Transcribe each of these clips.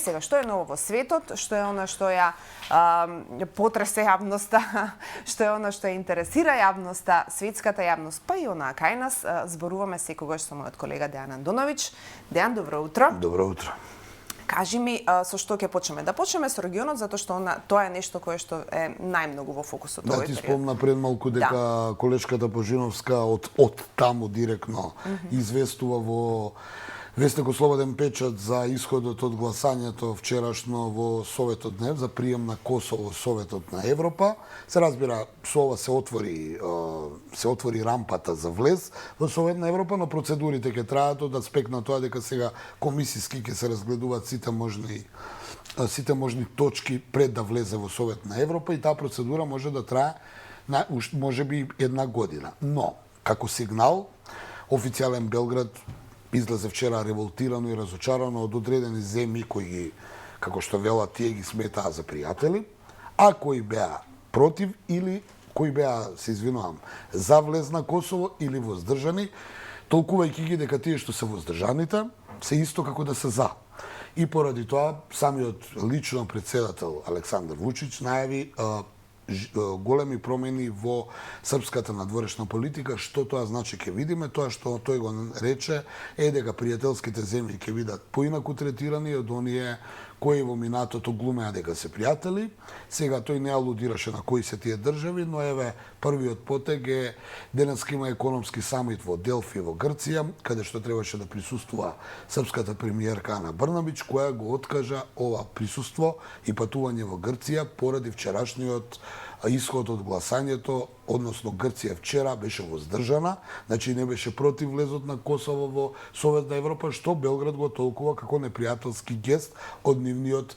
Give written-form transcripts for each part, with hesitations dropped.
Сега, што е ново во светот, што е она што ја потресе јавноста, што е она што ја интересира јавноста, светската јавност, па и она кај нас, зборуваме секогаш со мојот колега Дејан Андоновиќ. Дејан, добро утро. Добро утро. Кажи ми со што ќе почнеме? Да почнеме со регионот, затоа што тоа е нешто кое што е најмногу во фокусот овој период. Да, ти период. спомна пред малку дека колешката Божиновска од таму директно известува во Вестникот Слободен печат за исходот од гласањето вчерашно во Советот на за прием на Косово во Советот на Европа. Се разбира, со ова се отвори рампата за влез во Совет на Европа, но процедурите ќе траат од аспект на тоа дека сега комисиски ќе се разгледуваат сите можни точки пред да влезе во Совет на Европа и таа процедура може да трае можеби една година. Но, како сигнал, официјален Белград излезе вчера револтирано и разочарано од одредени земји кои ги, како што велат, тие ги сметаа за пријатели, а кои беа против или кои беа, се извинувам, за влез на Косово или воздржани, толкувајќи ги дека тие што се воздржаните се исто како да се за. И поради тоа самиот лично председател Александар Вучич најави големи промени во српската надворешна политика. Што тоа значи ќе видиме? Тоа што тој го рече е дека пријателските земји ќе бидат поинаку третирани од оние кои во минатото глумеа дека се пријатели. Сега тој не алудираше на кои се тие држави, но еве првиот потег е денеска има економски самит во Делфи во Грција, каде што требаше да присуствува српската премиерка Ана Брнабич, која го откажа ова присуство и патување во Грција поради вчерашниот исход од гласањето, односно Грција вчера беше воздржана, значи не беше против влезот на Косово во Совет на Европа, што Белград го толкува како непријателски гест од нивниот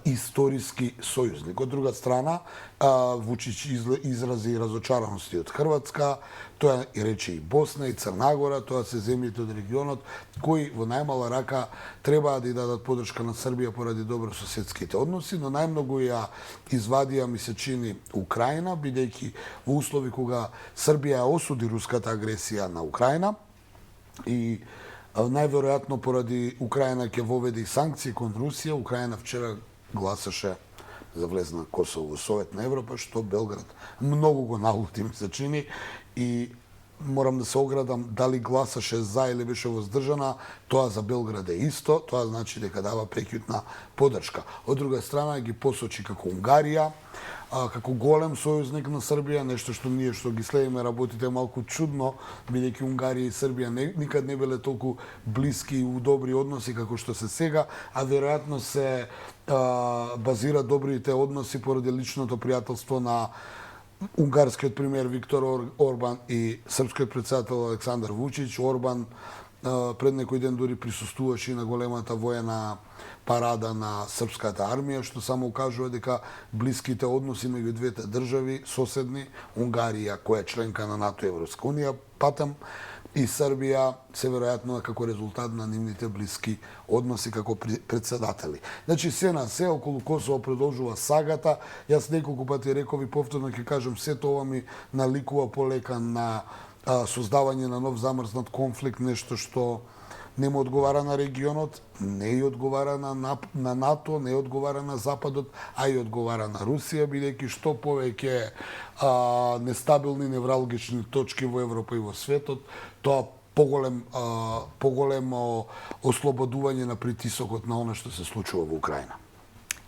историски сојузник. Од друга страна, Вучич изрази разочараности од Хрватска, тоа и рече и Босна, и Црна Гора, тоа се земјите од регионот кои во најмала рака требаа да ја дадат подршка на Србија поради добрососедските односи, но најмногу ја извадија, ми се чини, Украина, бидејќи во услови кога Србија осуди руската агресија на Украина и најверојатно поради Украина ќе воведе и санкции кон Русија. Украина вчера гласаше за влез на Косово во Совет на Европа, што Белград многу го налути, ми се чини, и морам да се оградам дали гласаше за или беше воздржана, тоа за Белград е исто, тоа значи дека дава прекјутна подршка. Од друга страна ги посочи како Унгарија, како голем сојузник на Србија, нешто што ние што ги следиме работите малку чудно, бидејќи Унгарија и Србија никад не биле толку блиски и у добри односи како што се сега, а веројатно се базира добрите односи поради личното пријателство на унгарскиот премиер Виктор Орбан и српскиот председател Александар Вучич. Орбан пред некој ден дури присуствуваше и на големата воена парада на српската армија, што само укажува дека блиските односи меѓу двете држави соседни, Унгарија која е членка на НАТО и Европска унија, патем и Србија се веројатно како резултат на нивните блиски односи како председатели. Значи се на се околу Косово продолжува сагата. Јас неколку пати реков и повторно ќе кажам, сето ова ми наликува полека на создавање на нов замрзнат конфликт, нешто што не му одговара на регионот, не и одговара на НАТО, не одговара на Западот, а и одговара на Русија, бидејќи што повеќе нестабилни невралгични точки во Европа и во светот, тоа поголемо ослободување на притисокот на она што се случува во Украина.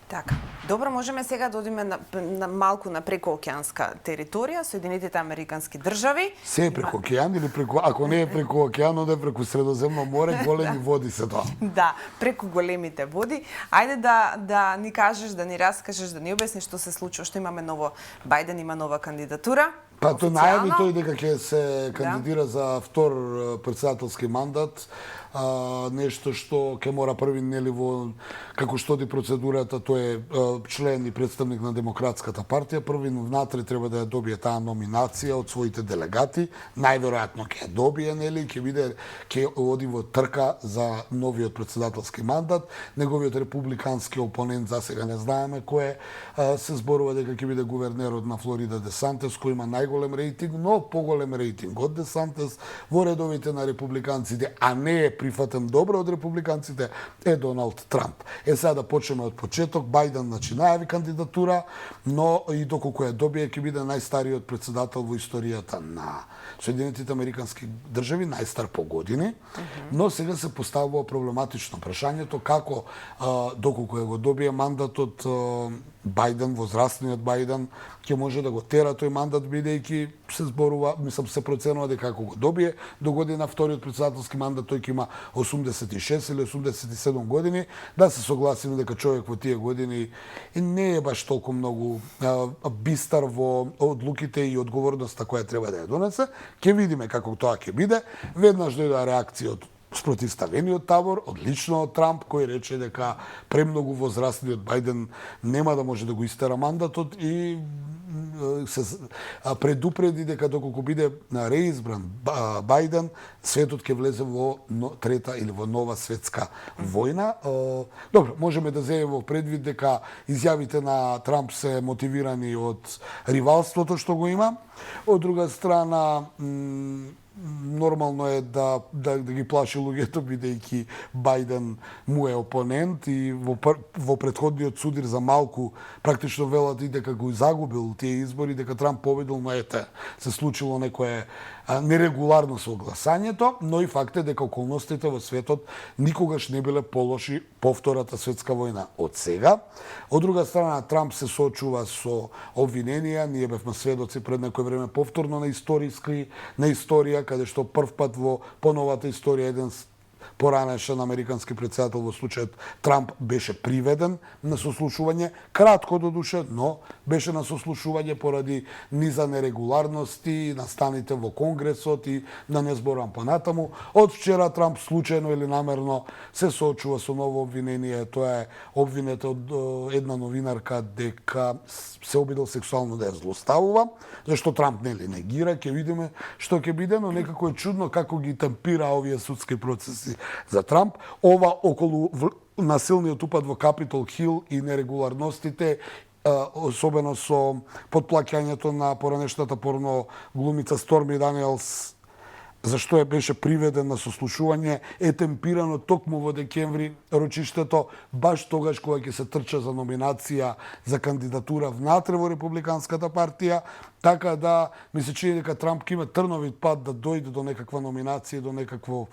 Така, добро, можеме сега да одиме на малку на прекоокеанска територија, Соединетите Американски држави. Се е преку океан или преку, ако не е преку океан, onda е преку Средоземно море, големи води се тоа. Да, преку големите води. Ајде да ни кажеш, да ни раскажеш, да ни објасниш што се случува, што имаме ново. Бајден има нова кандидатура. Па тој најави тој дека ќе се кандидира за втор председателски мандат, нешто што ќе мора први, нели, во како што ди процедурата, тој е член и представник на Демократската партија, први внатре треба да ја добие таа номинација од своите делегати, најверојатно ќе ја добие, нели, ќе оди во трка за новиот председателски мандат. Неговиот републикански опонент засега не знаеме кој е, се зборува дека ќе биде гувернерот на Флорида Де Сантес, кој има најголем најголем рейтинг, но поголем рейтинг од Десантес во редовите на републиканците, а не е прифатен добро од републиканците, е Доналд Трамп. Сега да почнеме од почеток. Бајден најави кандидатура, но и доколку ја добие ќе биде најстариот председател во историјата на Соединетите Американски држави, најстар по години, но сега се поставува проблематично прашањето како доколку ја го добие мандатот Бајден, возрастниот Бајден, ќе може да го тера тој мандат, бидејќи се зборува, се проценува дека ако го добие до година вториот председателски мандат, тој ќе има 86 или 87 години, да се согласиме дека човек во тие години не е баш толку многу бистар во одлуките и одговорноста која треба да ја донесе. Ќе видиме како тоа ќе биде. Веднаш дојде реакција од спротивставениот табор, одлично од Трамп, кој рече дека премногу возрастниот Бајден нема да може да го истера мандатот и се предупреди дека доколку биде реизбран Бајден, светот ќе влезе во трета или во нова светска војна. Добро, можеме да земеме во предвид дека изјавите на Трамп се мотивирани од ривалството што го има. Од друга страна, нормално е да ги плаши луѓето, бидејќи Бајден му е опонент и во претходниот судир за малку практично велат и дека го загубил тие избори, дека Трамп победил, но се случило некое нерегуларно со гласањето, но и факт е дека околностите во светот никогаш не биле полоши по Втората светска војна од сега. Од друга страна, Трамп се соочува со обвиненија, ние бевме сведоци пред некој време повторно на историја, каде што прв пат во поновата историја еден поранешен американски председател, во случајот Трамп, беше приведен на сослушување, кратко до душе, но беше на сослушување поради низа нерегуларности, настаните во Конгресот и да не зборам понатаму. Од вчера Трамп случајно или намерно се соочува со ново обвинение. Тоа е обвинета од една новинарка дека се обидел сексуално да ја злоставува, зашто Трамп нели негира, ќе видиме што ќе биде, но некако е чудно како ги темпира овие судски процеси за Трамп. Ова околу насилниот упад во Капитол Хил и нерегуларностите, особено со потплаќањето на поранешната порно глумица Сторми Даниелс, зашто беше приведен на сослушување, е темпирано токму во декември рочиштето, баш тогаш кога ќе се трча за номинација за кандидатура внатре во Републиканската партија, така да ми се чини дека Трамп ќе има трновит пат да дојде до некаква номинација, до некаква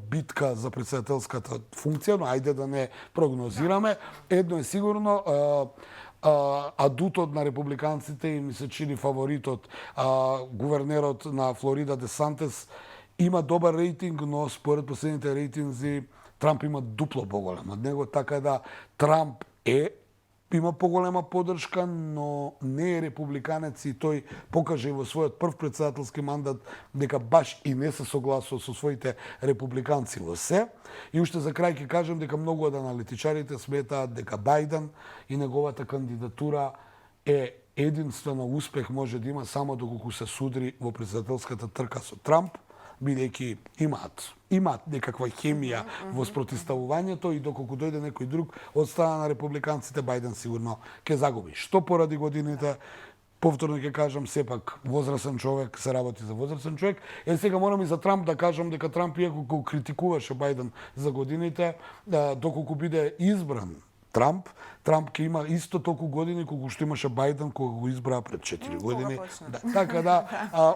битка за председателската функција, но ајде да не прогнозираме. Едно е сигурно, адутот на републиканците и ми се чини фаворитот, гувернерот на Флорида Десантес, има добар рейтинг, но според последните рейтинзи Трамп има дупло поголем од него, така да Трамп има поголема поддршка, но не е републиканец и тој покаже во својот прв председателски мандат дека баш и не се согласува со своите републиканци во се. И уште за крај ќе кажам дека многу од аналитичарите сметаат дека Бајден и неговата кандидатура е единствено успех може да има само доколку се судри во председателската трка со Трамп, бидејќи имаат некаква хемија во спротивставувањето и доколку дојде некој друг од страна на републиканците, Бајден сигурно ќе загуби. Што поради годините, повторно ќе кажам, сепак возрасен човек се работи за возрасен човек. Сега морам и за Трамп да кажам дека Трамп, иако го критикуваше Бајден за годините, доколку биде избран Трамп ќе има исто толку години колку што имаше Бајден кога го избраа пред 4 години. Така да,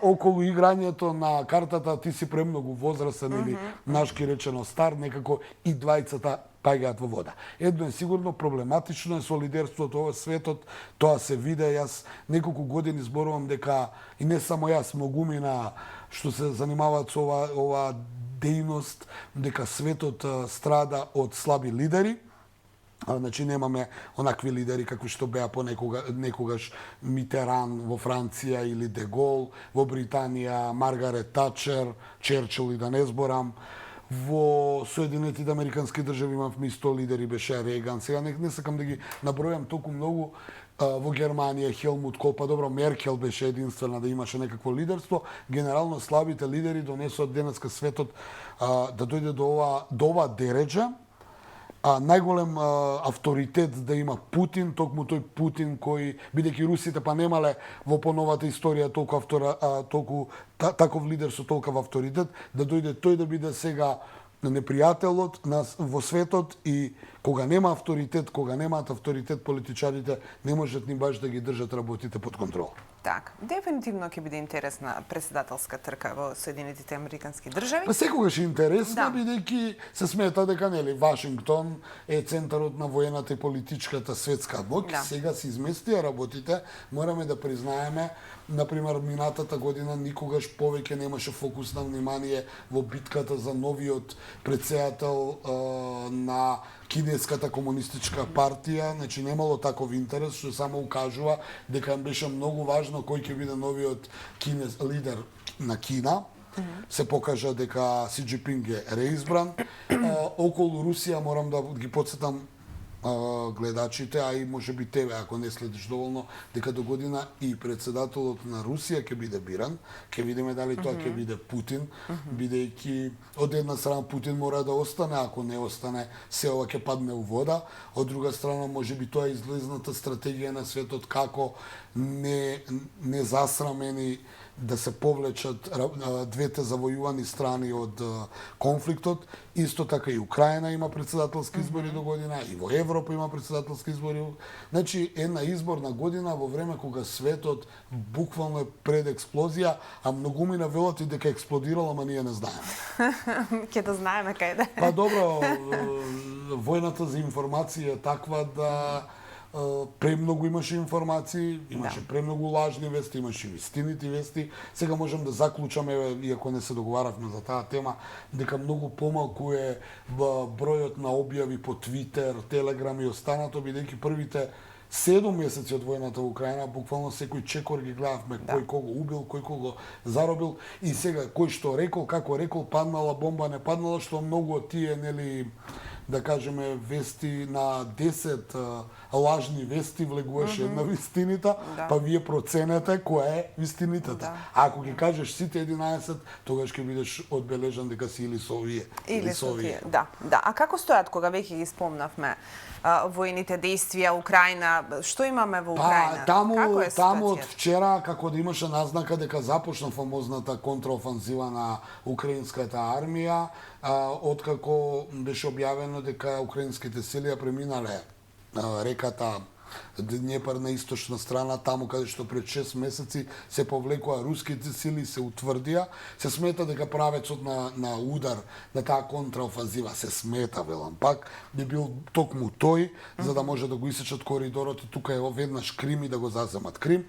околу играњето на картата ти си премногу возрасен или нашки речено стар, некако и двајцата паѓаат во вода. Едно е сигурно, проблематично е со лидерството во светот, тоа се виде. Јас неколку години зборувам дека, и не само јас, многумина што се занимаваат со ова дејност, дека светот страда од слаби лидери. Значи немаме онакви лидери какви што беа некогаш Митеран во Франција или Де Гол во Британија, Маргарет Тачер, Черчил и да не зборам. Во Соединетите Американски држави имавме исто лидери, беше Реган. Сега не сакам да ги набројам толку многу. Во Германија Хелмут Кол, па добро, Меркел беше единствена да имаше некакво лидерство. Генерално слабите лидери донесоа денеска светот да дојде до ова дереджа. најголем авторитет да има Путин, токму тој Путин кој, бидејќи русите па немале во поновата историја толку таков лидер со толков авторитет, да дојде тој да биде сега непријателот во светот и кога нема авторитет, кога немаат авторитет политичарите, не можат ни баш да ги држат работите под контрола. Так, дефинитивно ќе биде интересна председателска трка во Соединетите Американски држави. Па секогаш е интересна, Да. бидејќи се смета дека нели Вашингтон е центарот на воената и политичката светска моќ. Да. Сега се изместија работите, мораме да признаеме, например, минатата година никогаш повеќе немаше фокус на внимание во битката за новиот председател на Кинеската комунистичка партија, значи немало таков интерес, што само укажува дека им беше многу важно кој ќе биде новиот лидер на Кина. Се покажа дека Си Џинпинг е реизбран. Околу Русија морам да ги потсетам гледачите, а и може би тебе, ако не следиш доволно, дека до година и председателот на Русија ќе биде биран. Ќе видиме дали тоа ќе биде Путин, бидејќи од една страна Путин мора да остане, ако не остане, се ова ќе падне у вода. Од друга страна, може би тоа е излезната стратегија на светот како не засрамени да се повлечат двете завојувани страни од конфликтот. Исто така и Украина има председателски избори до година, и во Европа има председателски избори. Значи, една изборна година во време кога светот буквално е пред експлозија, а многумина велат и дека експлодирала, ама ние не знаеме. Ќе да знаеме кај да. Па добро, војната за информација е таква да премногу имаше информации, имаше премногу лажни вести, имаше вистинити вести. Сега можем да заклучаме, иако не се договаравме за таа тема, дека многу помалку е бројот на објави по Твитер, Телеграм и останато, бидејќи првите 7 месеци од војната во Украина, буквално секој чекор ги гледавме, кој кого убил, кој кого заробил, и сега кој што рекол, како рекол, паднала бомба, не паднала, што многу од тие, нели, да кажеме, вести на 10 лажни вести влегуваше една вистинита, па вие проценете која е вистинитата. А ако ги кажеш сите 11, тогаш ќе бидеш одбележан дека си или со овие, или со овие. Да, да. А како стојат кога веќе ги спомнавме војните дејствија Украина, што имаме во Украина? Таму од вчера, како да имаше назнака дека започна фамозната контраофанзива на украинската армија, откако беше објавено дека украинските сили ја преминале реката Днепар на источна страна, таму каде што пред 6 месеци се повлекоа руските сили, се утврдија. Се смета дека правецот на удар на таа контраофанзива, се смета, велам пак, би бил токму тој, за да може да го исечат коридорот и тука е веднаш Крим и да го заземат Крим.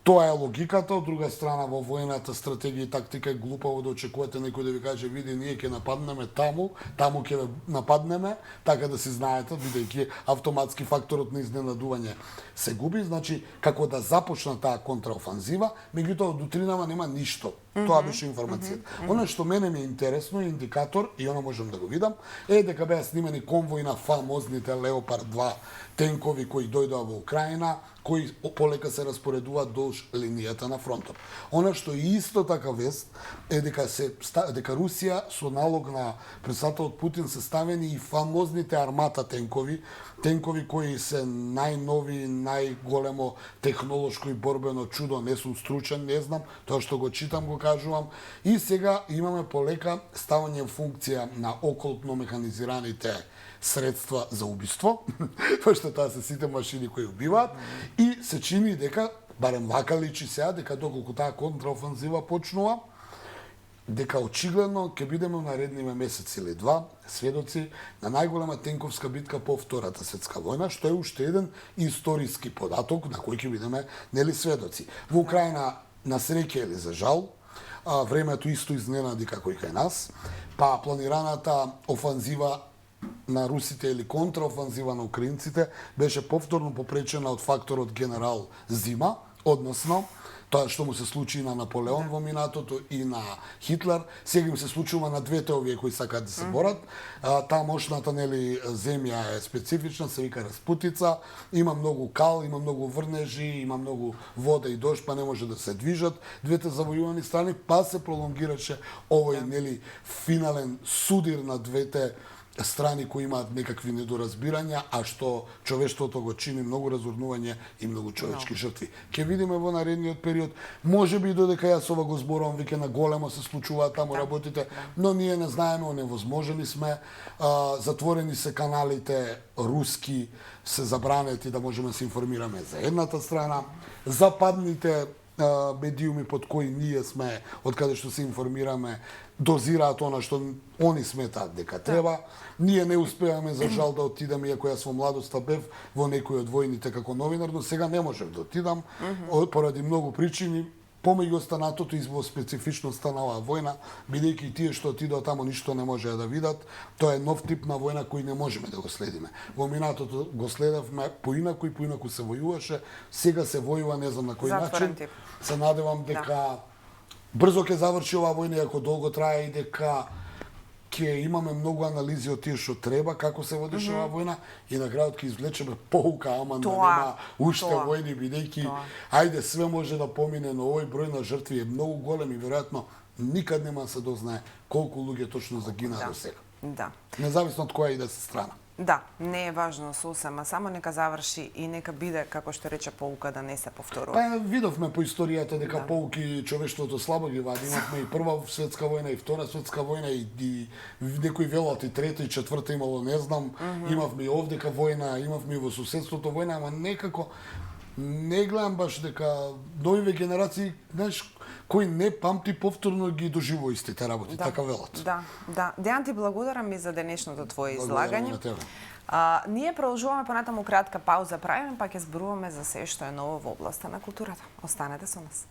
Тоа е логиката. Од друга страна, во војната стратегија и тактика е глупаво да очекувате некој да ви каже: види, ние ќе нападнеме таму ќе ве нападнеме, така да си знаете, бидејќи автоматски факторот на изненадување се губи. Значи, како да започна таа контраофанзива, меѓутоа од утринава нема ништо. Тоа беше информацијата. Оно што мене ми е интересно, индикатор, и оно можам да го видам, е дека беа снимени конвои на фамозните Леопард 2 тенкови кои дојдоа во Украина, кои полека се распоредуваат долж линијата на фронтот. Она што и исто така вест е дека Русија со налог на председателот Путин се ставени и фамозните Армата тенкови кои се најнови, најголемо технолошко и борбено чудо. Не сум стручен, не знам, тоа што го читам го кажувам. И сега имаме полека ставање функција на околтно механизираните средства за убиство, пошто тоа се сите машини кои убиваат, и се чини дека, барем вака личи сега, дека доколку таа контраофанзива почнува, дека очигледно ќе бидеме в наредниве месец или два сведоци на најголема тенковска битка по Втората светска војна, што е уште еден историски податок на кој ќе бидеме нели сведоци. Во Украина, на среќа или за жал, времето исто изненади како и кај нас, па планираната офанзива на русите или контраофанзива на украинците беше повторно попречена од факторот генерал Зима, односно тоа што му се случи на Наполеон во минатото и на Хитлер, сега им се случува на двете овие кои сакаат да се борат. Таа мощната нели земја е специфична, се вика Распутица, има многу кал, има многу врнежи, има многу вода и дожд, па не може да се движат двете завојувани страни, па се пролонгираше овој нели финален судир на двете страни кои имаат некакви недоразбирања, а што човештвото го чини многу разурнување и многу човечки жртви. Ќе видиме во наредниот период, можеби додека јас ова го зборувам, веќе на големо се случуваат таму работите, но ние не знаеме, оневозможени сме, затворени се каналите руски, се забранети да можеме да се информираме за едната страна, западните медиуми под кои ние сме, од каде што се информираме, дозираат она што они сметаат дека треба. Ние не успеваме за жал да отидеме, иако јас во младоста бев во некои од војните како новинар, но сега не можев да отидам поради многу причини. Помеѓу останатото и во специфичноста на оваа војна, бидејќи тие што отидоа таму ништо не можеа да видат, тоа е нов тип на војна кој не можеме да го следиме. Во минатото го следевме поинаку се војуваше, сега се војува не знам на кој начин. Се надевам дека брзо ќе заврши оваа војна, иако долго трае, и дека ќе имаме многу анализи од тие што треба, како се водеше оваа војна, и на крајот ќе извлечеме поука, ама да нема уште војни, бидејќи ајде све може да помине, но овој број на жртви е многу голем и веројатно никад нема да се дознае колку луѓе точно загинаа до сега. Да. Независно од која и да се страна. Да, не е важно сосема, само нека заврши и нека биде, како што рече, поука да не се повторува. Па видовме по историјата дека поуки човештвото слабо ги вади. Имавме и Прва светска војна, и Втора светска војна, и некои велат и Трета и Четврта имало, не знам. Имавме и овдека војна, имавме и во соседството војна, ама некако не гледам баш дека новиве генерации, знаеш, кој не памти повторно ги доживува истите работи, така велат. Да. Дејан, ти благодарам и за денешното твое излагање. Ние продолжуваме понатаму кратка пауза правиме, па ќе зборуваме за се што е ново во областа на културата. Останете со нас.